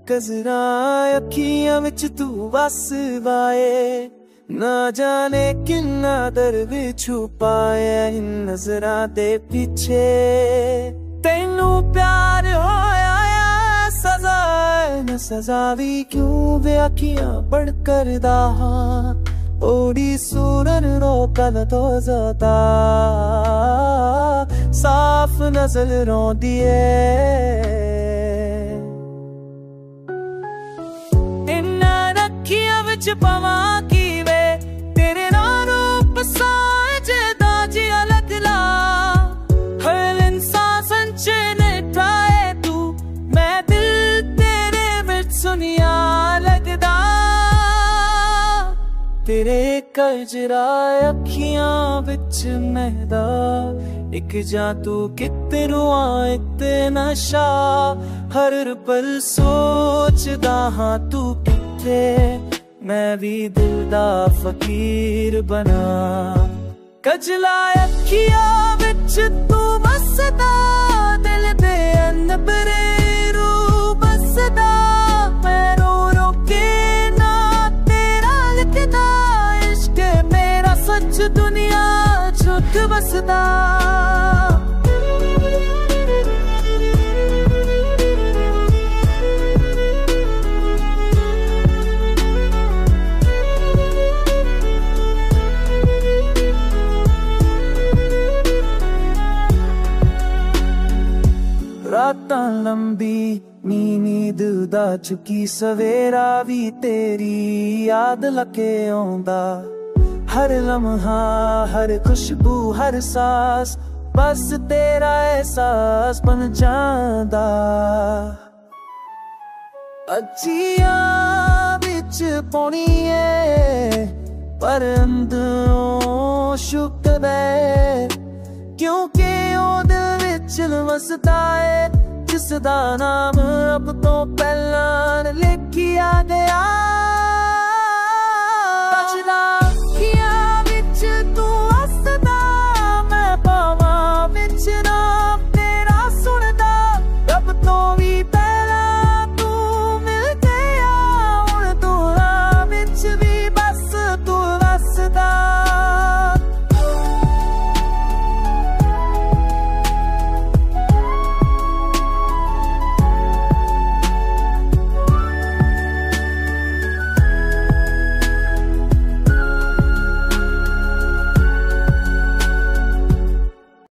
कजरा अखियां विच तू बस वाए, ना जाने किन्ना दर्द छुपाया इन नजरां दे पीछे। तेनू प्यार होया या सजा न सजा भी क्यों वे अखियां बड़ करदा हां, ओड़ी सूरन रोकल तो ज़ाता साफ नजर रोंदी है। इन्ना रखियां विच पवा की वे तेरे नाल रूप साज दा जिया लगला, हर इंसान संचे ने ट्राए तू, मैं दिल तेरे विच सुनिया लगदा। तेरे कजरा अखियां विच महदा एक जादू कितनू इते नशा, हर पल सोचदा हां तू किथे, मैं भी दिल दा फकीर बना। कजला अखियां विच तू बसदा, दिल दे अनबरे रू बसदा, मैं रो रो के ना तेरा लिखदा, इश्क मेरा सच दुनिया झूठ बसदा। रातां लंबी नींद दा चुकी सवेरा भी तेरी याद लके आउंदा, हर लम्हा हर खुशबू हर सांस बस तेरा एहसास बन जांदा। अजियां बिच पौनी है पर अंदरों शुक्र है, क्योंकि ओदे विच वसदा है जिसदा नाम अब तो पहला लिखिया गया।